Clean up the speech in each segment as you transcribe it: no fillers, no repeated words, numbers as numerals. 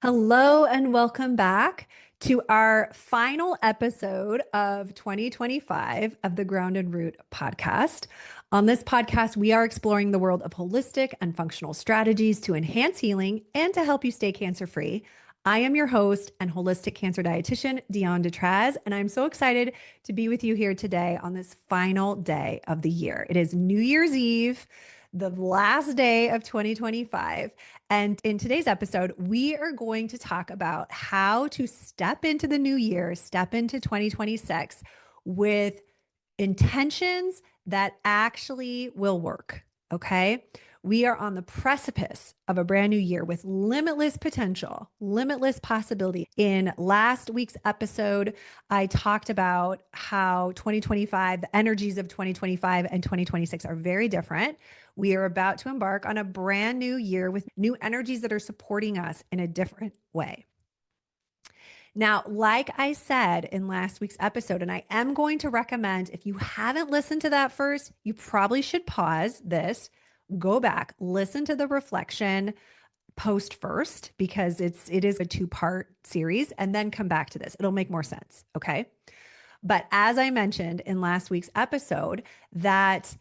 Hello and welcome back to our final episode of 2025 of the Ground and Root podcast. On this podcast, we are exploring the world of holistic and functional strategies to enhance healing and to help you stay cancer free. I am your host and holistic cancer dietitian, Dion Detraz, and I'm so excited to be with you here today on this final day of the year. It is New Year's Eve, the last day of 2025. And in today's episode, we are going to talk about how to step into the new year, step into 2026 with intentions that actually will work. Okay. We are on the precipice of a brand new year with limitless potential, limitless possibility. In last week's episode, I talked about how 2025, the energies of 2025 and 2026 are very different. We are about to embark on a brand new year with new energies that are supporting us in a different way. Now, like I said in last week's episode, and I am going to recommend if you haven't listened to that first, you probably should pause this, go back, listen to the reflection post first, because it is a two-part series, and then come back to this. It'll make more sense. Okay. But as I mentioned in last week's episode, that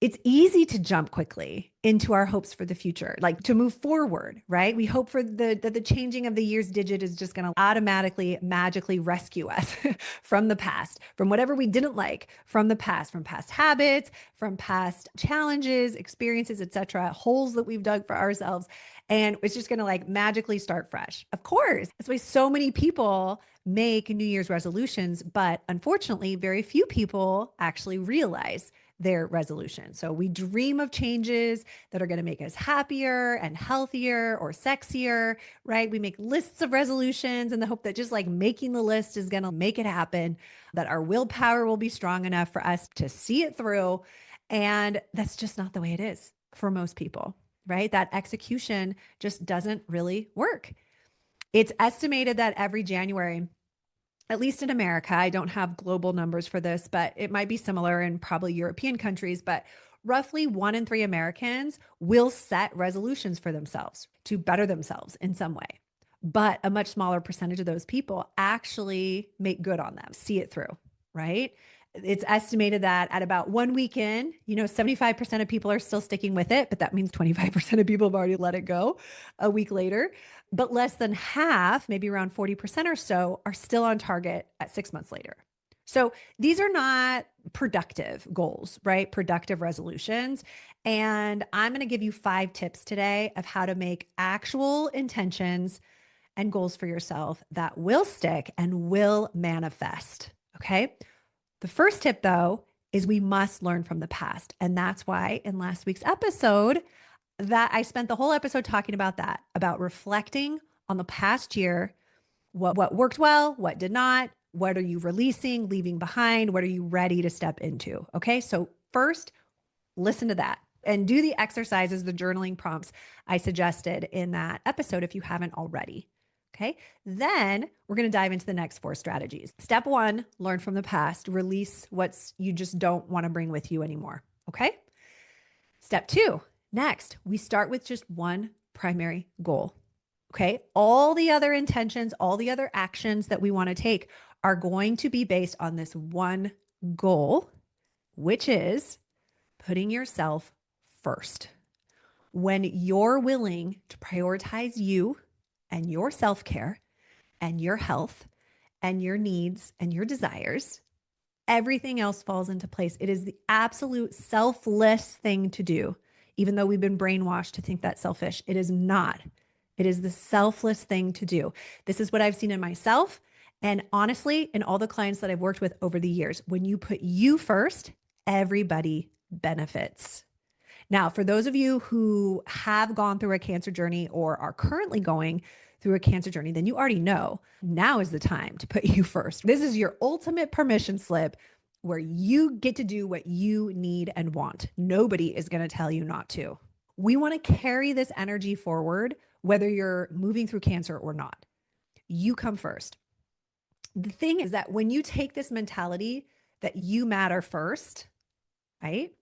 it's easy to jump quickly into our hopes for the future, like to move forward, right? We hope for the changing of the year's digit is just going to automatically, magically rescue us from the past, from whatever we didn't like from the past, from past habits, from past challenges, experiences, etc., holes that we've dug for ourselves. And it's just going to like magically start fresh. Of course, that's why so many people make New Year's resolutions, but unfortunately, very few people actually realize their resolution. So we dream of changes that are going to make us happier and healthier or sexier, right? We make lists of resolutions in the hope that just like making the list is going to make it happen, that our willpower will be strong enough for us to see it through. And that's just not the way it is for most people, right? That execution just doesn't really work. It's estimated that every January, at least in America, I don't have global numbers for this, but it might be similar in probably European countries, but roughly 1 in 3 Americans will set resolutions for themselves to better themselves in some way. But a much smaller percentage of those people actually make good on them, see it through, right? It's estimated that at about 1 week in, 75% of people are still sticking with it, but that means 25% of people have already let it go a week later. But less than half, maybe around 40% or so, are still on target at 6 months later. So these are not productive goals, right? Productive resolutions. And I'm going to give you 5 tips today of how to make actual intentions and goals for yourself that will stick and will manifest. Okay. The first tip, though, is we must learn from the past. And that's why in last week's episode, that I spent the whole episode talking about that, about reflecting on the past year, what worked well, what did not, what are you releasing, leaving behind, what are you ready to step into? Okay, so first, listen to that and do the exercises, the journaling prompts I suggested in that episode if you haven't already. Okay, then we're going to dive into the next 4 strategies. Step 1, learn from the past, release what's you just don't want to bring with you anymore. Okay, step 2, next, we start with just one primary goal. Okay. All the other intentions, all the other actions that we want to take are going to be based on this one goal, which is putting yourself first. When you're willing to prioritize you and your self-care and your health and your needs and your desires, everything else falls into place. It is the absolute selfless thing to do. Even though we've been brainwashed to think that's selfish, it is not. It is the selfless thing to do. This is what I've seen in myself. And honestly, in all the clients that I've worked with over the years, when you put you first, everybody benefits. Now, for those of you who have gone through a cancer journey or are currently going through a cancer journey, then you already know now is the time to put you first. This is your ultimate permission slip where you get to do what you need and want. Nobody is going to tell you not to. We want to carry this energy forward, whether you're moving through cancer or not. You come first. The thing is that when you take this mentality that you matter first, right?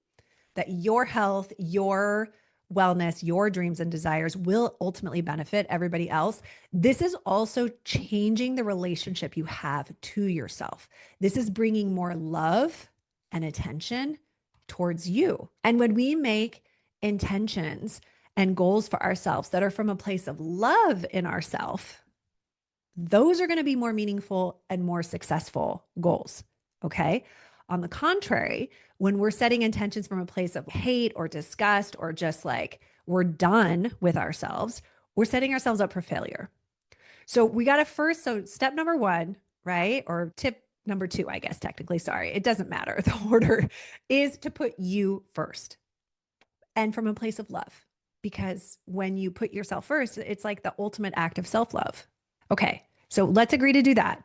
That your health, your wellness, your dreams and desires will ultimately benefit everybody else. This is also changing the relationship you have to yourself. This is bringing more love and attention towards you. And when we make intentions and goals for ourselves that are from a place of love in ourselves, those are going to be more meaningful and more successful goals. Okay. On the contrary, when we're setting intentions from a place of hate or disgust or just like we're done with ourselves, we're setting ourselves up for failure. So we got to first, so step number one, right? Or tip number two, I guess, technically, sorry, it doesn't matter. The order is to put you first and from a place of love. Because when you put yourself first, it's like the ultimate act of self-love. Okay. So let's agree to do that.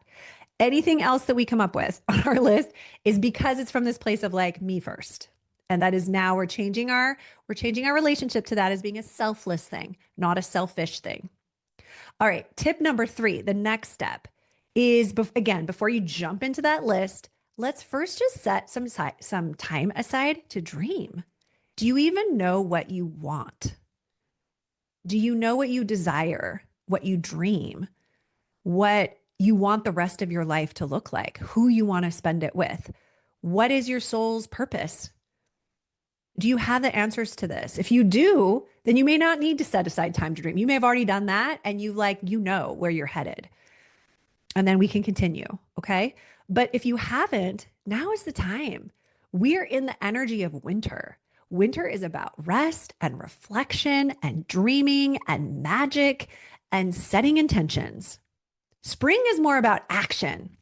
Anything else that we come up with on our list is because it's from this place of like me first. And that is now we're changing our relationship to that as being a selfless thing, not a selfish thing. All right. Tip number 3, the next step is again, before you jump into that list, let's first just set some time aside to dream. Do you even know what you want? Do you know what you desire, what you dream, what you want the rest of your life to look like, who you want to spend it with? What is your soul's purpose? Do you have the answers to this? If you do, then you may not need to set aside time to dream. You may have already done that and you know where you're headed. And then we can continue. Okay. But if you haven't, now is the time. We're in the energy of winter. Winter is about rest and reflection and dreaming and magic and setting intentions. Spring is more about action.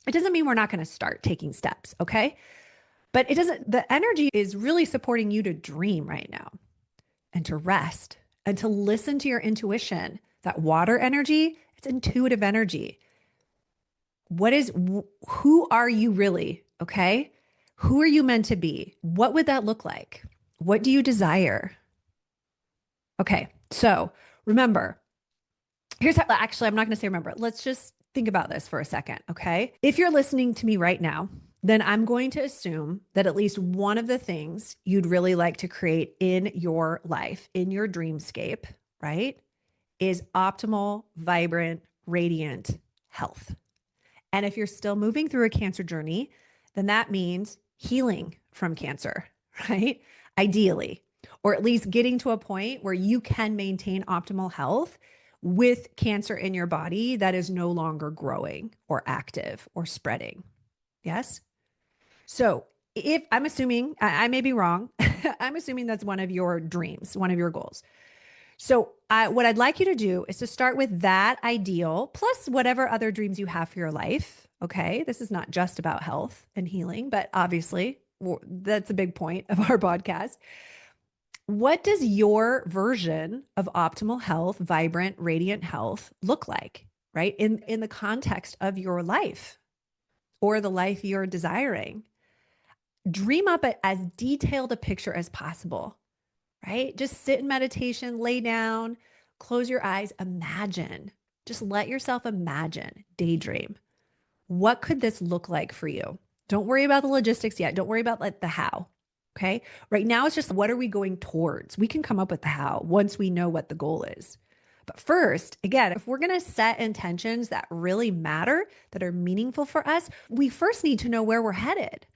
It doesn't mean we're not going to start taking steps, okay? But the energy is really supporting you to dream right now and to rest and to listen to your intuition. That water energy, it's intuitive energy. Who are you really, okay? Who are you meant to be? What would that look like? What do you desire? Okay, so remember, actually, I'm not going to say remember. Let's just think about this for a second, okay? If you're listening to me right now, then I'm going to assume that at least one of the things you'd really like to create in your life, in your dreamscape, right, is optimal, vibrant, radiant health. And if you're still moving through a cancer journey, then that means healing from cancer, right? Ideally, or at least getting to a point where you can maintain optimal health with cancer in your body that is no longer growing or active or spreading. Yes? So if I'm assuming, I may be wrong, I'm assuming that's one of your dreams, one of your goals. So what I'd like you to do is to start with that ideal plus whatever other dreams you have for your life. Okay. This is not just about health and healing, but obviously that's a big point of our podcast. What does your version of optimal health, vibrant, radiant health look like, right? In the context of your life or the life you're desiring? Dream up as detailed a picture as possible, right? Just sit in meditation, lay down, close your eyes, imagine. Just let yourself imagine, daydream. What could this look like for you? Don't worry about the logistics yet. Don't worry about like the how. Okay. Right now, it's just what are we going towards? We can come up with the how once we know what the goal is. But first, again, if we're going to set intentions that really matter, that are meaningful for us, we first need to know where we're headed.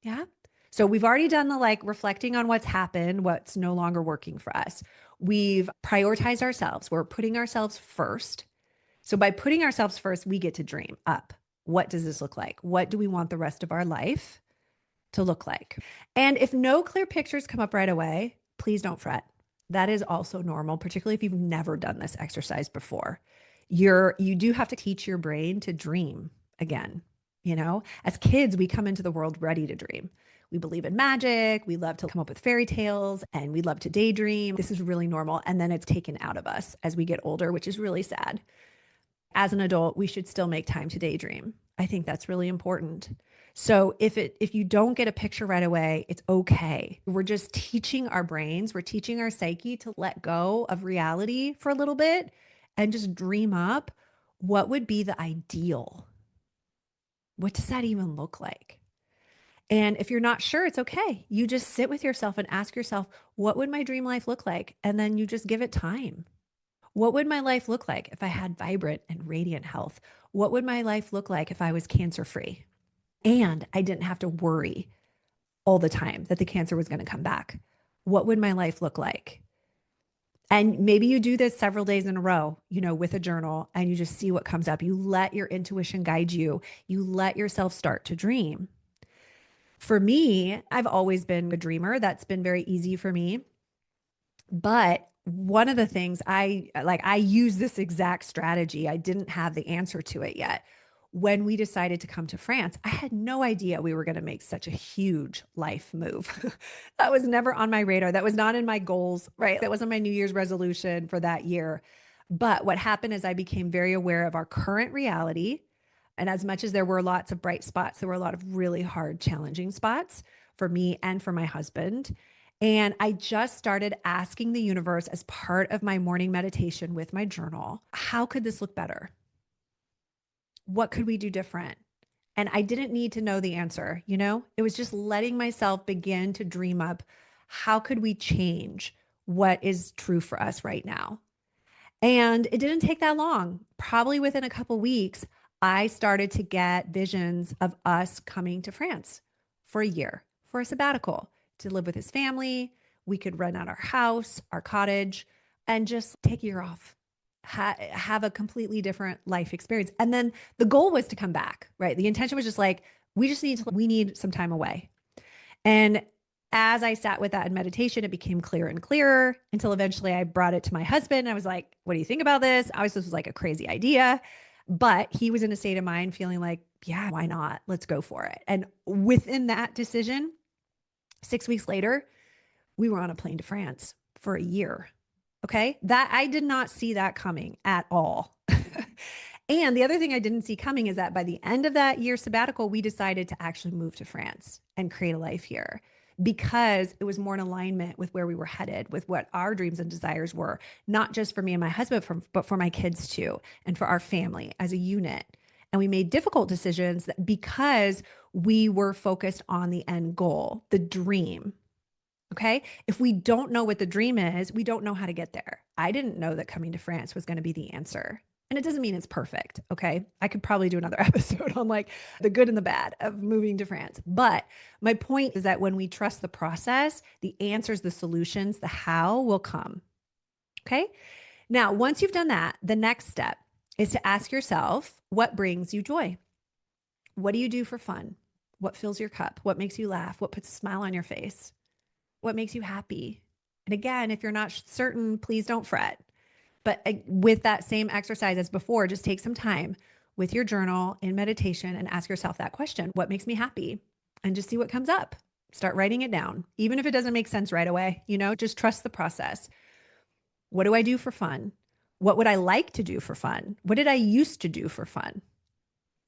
Yeah. So we've already done the like reflecting on what's happened, what's no longer working for us. We've prioritized ourselves. We're putting ourselves first. So by putting ourselves first, we get to dream up. What does this look like? What do we want the rest of our life to look like? And if no clear pictures come up right away, please don't fret. That is also normal, particularly if you've never done this exercise before. You do have to teach your brain to dream again. You know, as kids, we come into the world ready to dream. We believe in magic. We love to come up with fairy tales and we love to daydream. This is really normal. And then it's taken out of us as we get older, which is really sad. As an adult, we should still make time to daydream. I think that's really important. So if you don't get a picture right away, it's okay. We're just teaching our brains, we're teaching our psyche to let go of reality for a little bit and just dream up what would be the ideal. What does that even look like? And if you're not sure, it's okay. You just sit with yourself and ask yourself, what would my dream life look like? And then you just give it time. What would my life look like if I had vibrant and radiant health? What would my life look like if I was cancer free? And I didn't have to worry all the time that the cancer was going to come back. What would my life look like? And maybe you do this several days in a row, with a journal, and you just see what comes up. You let your intuition guide you. You let yourself start to dream. For me, I've always been a dreamer. That's been very easy for me. But one of the things I use this exact strategy. I didn't have the answer to it yet. When we decided to come to France, I had no idea we were going to make such a huge life move. That was never on my radar. That was not in my goals, right? That wasn't my New Year's resolution for that year. But what happened is I became very aware of our current reality. And as much as there were lots of bright spots, there were a lot of really hard, challenging spots for me and for my husband. And I just started asking the universe as part of my morning meditation with my journal, how could this look better? What could we do different? And I didn't need to know the answer, It was just letting myself begin to dream up, how could we change what is true for us right now? And it didn't take that long. Probably within a couple weeks, I started to get visions of us coming to France for a year, for a sabbatical, to live with his family. We could rent out our house, our cottage, and just take a year off, have a completely different life experience. And then the goal was to come back, right? The intention was just like, we need some time away. And as I sat with that in meditation, it became clearer and clearer until eventually I brought it to my husband. I was like, what do you think about this? I was This was like a crazy idea, but he was in a state of mind feeling like, yeah, why not? Let's go for it. And within that decision, 6 weeks later, we were on a plane to France for a year. Okay. That I did not see that coming at all. And the other thing I didn't see coming is that by the end of that year sabbatical, we decided to actually move to France and create a life here because it was more in alignment with where we were headed, with what our dreams and desires were, not just for me and my husband, but for my kids too, and for our family as a unit. And we made difficult decisions because we were focused on the end goal, the dream. Okay. If we don't know what the dream is, we don't know how to get there. I didn't know that coming to France was going to be the answer. And it doesn't mean it's perfect. Okay. I could probably do another episode on like the good and the bad of moving to France. But my point is that when we trust the process, the answers, the solutions, the how will come. Okay. Now, once you've done that, the next step is to ask yourself, what brings you joy? What do you do for fun? What fills your cup? What makes you laugh? What puts a smile on your face? What makes you happy? And again, if you're not certain, please don't fret. But with that same exercise as before, just take some time with your journal in meditation and ask yourself that question, what makes me happy? And just see what comes up. Start writing it down. Even if it doesn't make sense right away, just trust the process. What do I do for fun? What would I like to do for fun? What did I used to do for fun?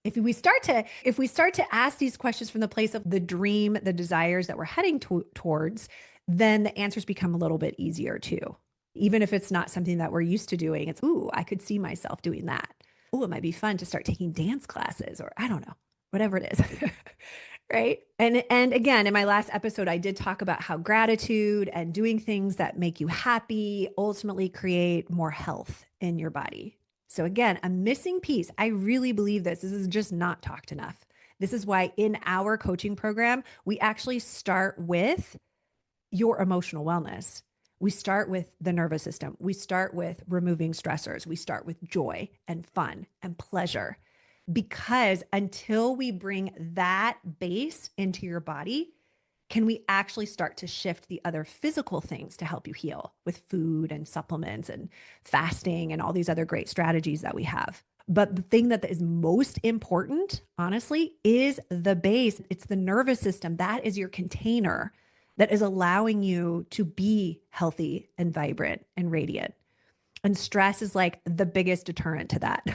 If we start to ask these questions from the place of the dream, the desires that we're heading towards, then the answers become a little bit easier too. Even if it's not something that we're used to doing, it's, ooh, I could see myself doing that. Ooh, it might be fun to start taking dance classes, or I don't know, whatever it is. Right. And again, in my last episode, I did talk about how gratitude and doing things that make you happy ultimately create more health in your body. So again, a missing piece. I really believe this. This is just not talked enough. This is why in our coaching program, we actually start with your emotional wellness. We start with the nervous system. We start with removing stressors. We start with joy and fun and pleasure. Because until we bring that base into your body, can we actually start to shift the other physical things to help you heal with food and supplements and fasting and all these other great strategies that we have. But the thing that is most important, honestly, is the base. It's the nervous system. That is your container that is allowing you to be healthy and vibrant and radiant. And stress is like the biggest deterrent to that.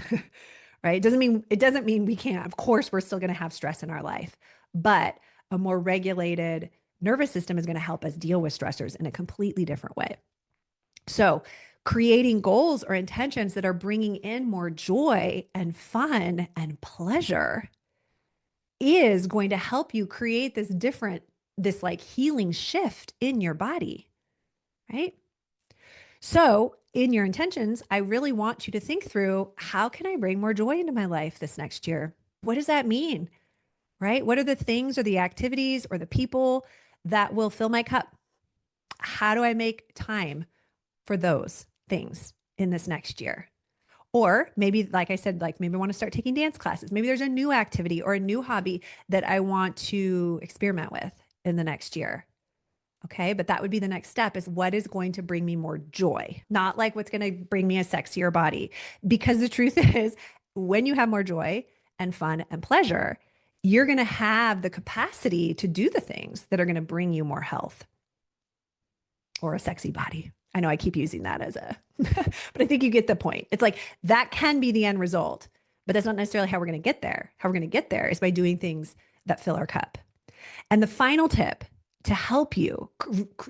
Right? It doesn't mean we can't. Of course, we're still going to have stress in our life, but a more regulated nervous system is going to help us deal with stressors in a completely different way. So, creating goals or intentions that are bringing in more joy and fun and pleasure is going to help you create this like healing shift in your body, right? So, in your intentions, I really want you to think through, how can I bring more joy into my life this next year? What does that mean, right? What are the things or the activities or the people that will fill my cup? How do I make time for those things in this next year? Or maybe, like I said, like maybe I want to start taking dance classes. Maybe there's a new activity or a new hobby that I want to experiment with in the next year. Okay. But that would be the next step, is what is going to bring me more joy, not like what's going to bring me a sexier body. Because the truth is, when you have more joy and fun and pleasure, you're going to have the capacity to do the things that are going to bring you more health or a sexy body. I know I keep using that as a, but I think you get the point. It's like that can be the end result, but that's not necessarily how we're going to get there. How we're going to get there is by doing things that fill our cup. And the final tip to help you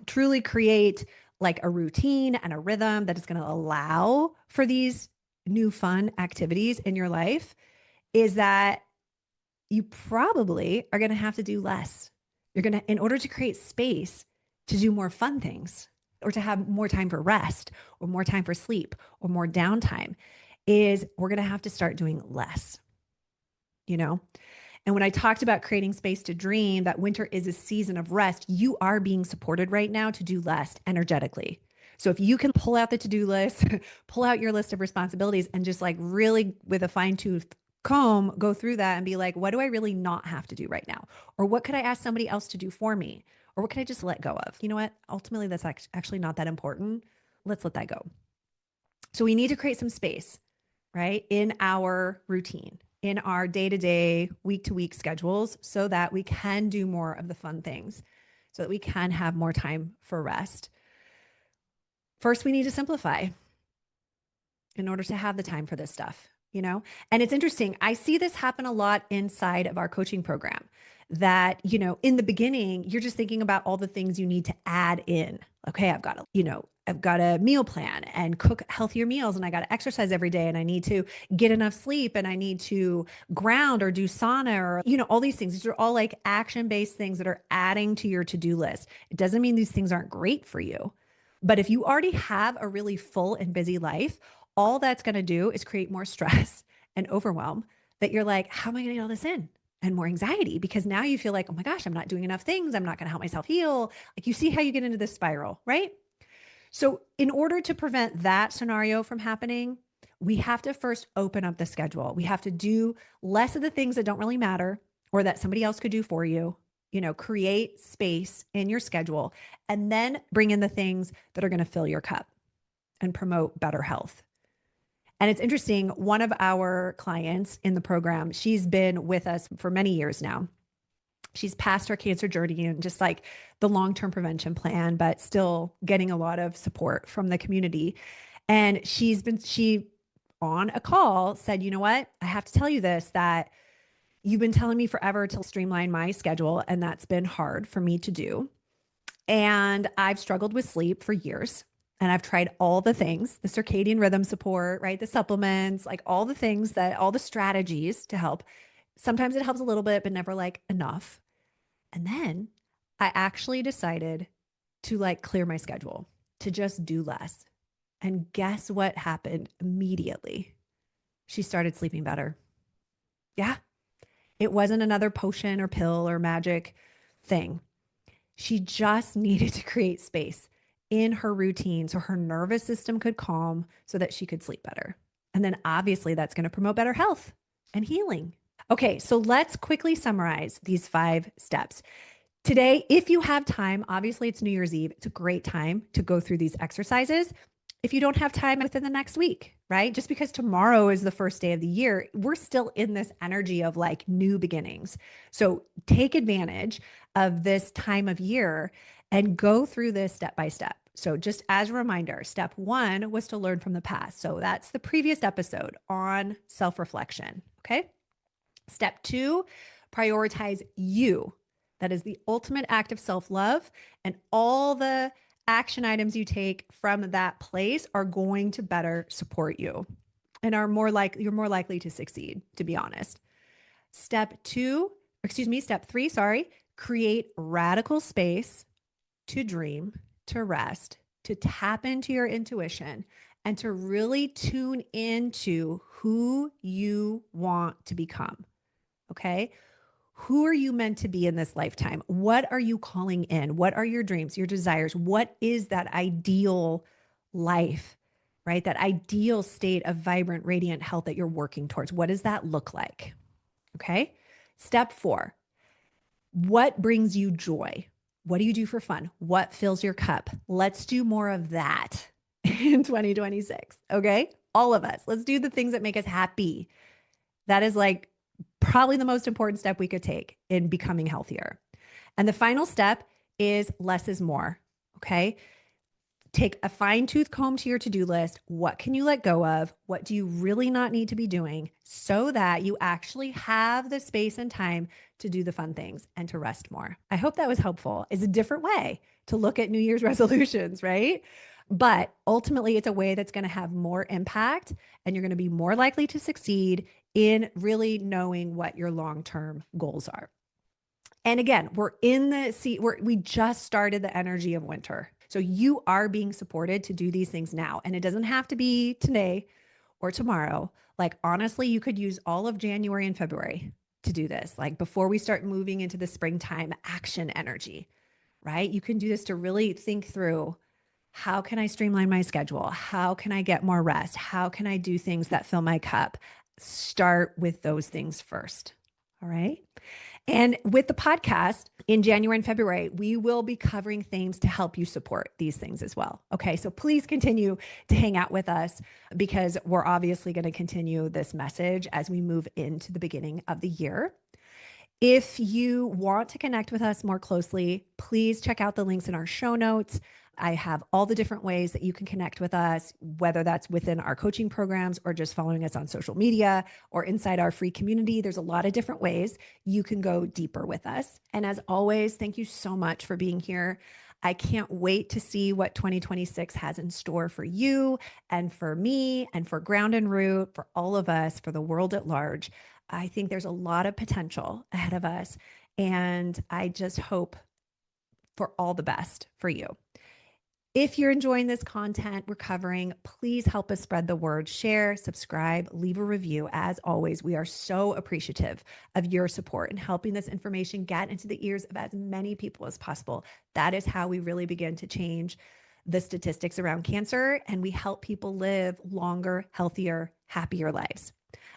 truly create like a routine and a rhythm that is going to allow for these new fun activities in your life is that you probably are going to have to do less. You're going to, in order to create space to do more fun things or to have more time for rest or more time for sleep or more downtime, is we're going to have to start doing less, you know? And when I talked about creating space to dream, that winter is a season of rest, you are being supported right now to do less energetically. So if you can pull out the to-do list, pull out your list of responsibilities, and just like really with a fine-tooth comb, go through that and be like, what do I really not have to do right now? Or what could I ask somebody else to do for me? Or what could I just let go of? You know what? Ultimately, that's actually not that important. Let's let that go. So we need to create some space, right, in our routine, in our day-to-day, week-to-week schedules, so that we can do more of the fun things, so that we can have more time for rest. First, we need to simplify in order to have the time for this stuff, you know? And it's interesting. I see this happen a lot inside of our coaching program, that, you know, in the beginning, you're just thinking about all the things you need to add in. Okay, I've got a meal plan and cook healthier meals, and I got to exercise every day, and I need to get enough sleep, and I need to ground or do sauna, or, you know, all these things. These are all like action-based things that are adding to your to-do list. It doesn't mean these things aren't great for you. But if you already have a really full and busy life, all that's going to do is create more stress and overwhelm, that you're like, how am I going to get all this in? And more anxiety, because now you feel like, oh my gosh, I'm not doing enough things. I'm not going to help myself heal. Like, you see how you get into this spiral, right? So in order to prevent that scenario from happening, we have to first open up the schedule. We have to do less of the things that don't really matter or that somebody else could do for you. You know, create space in your schedule, and then bring in the things that are going to fill your cup and promote better health. And it's interesting, one of our clients in the program, she's been with us for many years now. She's past her cancer journey and just like the long-term prevention plan, but still getting a lot of support from the community. And she on a call said, you know what? I have to tell you this, that you've been telling me forever to streamline my schedule, and that's been hard for me to do. And I've struggled with sleep for years. And I've tried all the things, the circadian rhythm support, right? The supplements, like all the things that, all the strategies to help. Sometimes it helps a little bit, but never like enough. And then I actually decided to like clear my schedule, to just do less. And guess what happened immediately? She started sleeping better. Yeah. It wasn't another potion or pill or magic thing. She just needed to create space in her routine so her nervous system could calm, so that she could sleep better. And then obviously that's going to promote better health and healing. Okay, so let's quickly summarize these 5 steps. Today, if you have time, obviously it's New Year's Eve. It's a great time to go through these exercises. If you don't have time within the next week, right? Just because tomorrow is the first day of the year, we're still in this energy of like new beginnings. So take advantage of this time of year and go through this step by step. So just as a reminder, step 1 was to learn from the past. So that's the previous episode on self-reflection. Okay. Step 2, prioritize you. That is the ultimate act of self-love, and all the action items you take from that place are going to better support you and you're more likely to succeed, to be honest. Step 2, step 3, sorry, create radical space to dream, to rest, to tap into your intuition, and to really tune into who you want to become. Okay. Who are you meant to be in this lifetime? What are you calling in? What are your dreams, your desires? What is that ideal life, right? That ideal state of vibrant, radiant health that you're working towards. What does that look like? Okay. Step 4, what brings you joy? What do you do for fun? What fills your cup? Let's do more of that in 2026. Okay. All of us, let's do the things that make us happy. That is like probably the most important step we could take in becoming healthier. And the final step is less is more. Okay. Take a fine-tooth comb to your to-do list. What can you let go of? What do you really not need to be doing so that you actually have the space and time to do the fun things and to rest more? I hope that was helpful. It's a different way to look at New Year's resolutions, right? But ultimately, it's a way that's going to have more impact and you're going to be more likely to succeed in really knowing what your long-term goals are. And again, we're in the sea, we just started the energy of winter. So you are being supported to do these things now. And it doesn't have to be today or tomorrow. Like, honestly, you could use all of January and February to do this. Like, before we start moving into the springtime action energy, right? You can do this to really think through, how can I streamline my schedule? How can I get more rest? How can I do things that fill my cup? Start with those things first. All right. And with the podcast in January and February, we will be covering themes to help you support these things as well. Okay. So please continue to hang out with us because we're obviously going to continue this message as we move into the beginning of the year. If you want to connect with us more closely, please check out the links in our show notes. I have all the different ways that you can connect with us, whether that's within our coaching programs or just following us on social media or inside our free community. There's a lot of different ways you can go deeper with us. And as always, thank you so much for being here. I can't wait to see what 2026 has in store for you and for me and for Ground and Root, for all of us, for the world at large. I think there's a lot of potential ahead of us. And I just hope for all the best for you. If you're enjoying this content we're covering, please help us spread the word, share, subscribe, leave a review. As always, we are so appreciative of your support in helping this information get into the ears of as many people as possible. That is how we really begin to change the statistics around cancer, and we help people live longer, healthier, happier lives.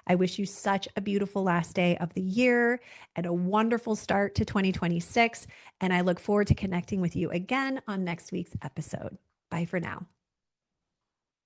I wish you such a beautiful last day of the year and a wonderful start to 2026. And I look forward to connecting with you again on next week's episode. Bye for now.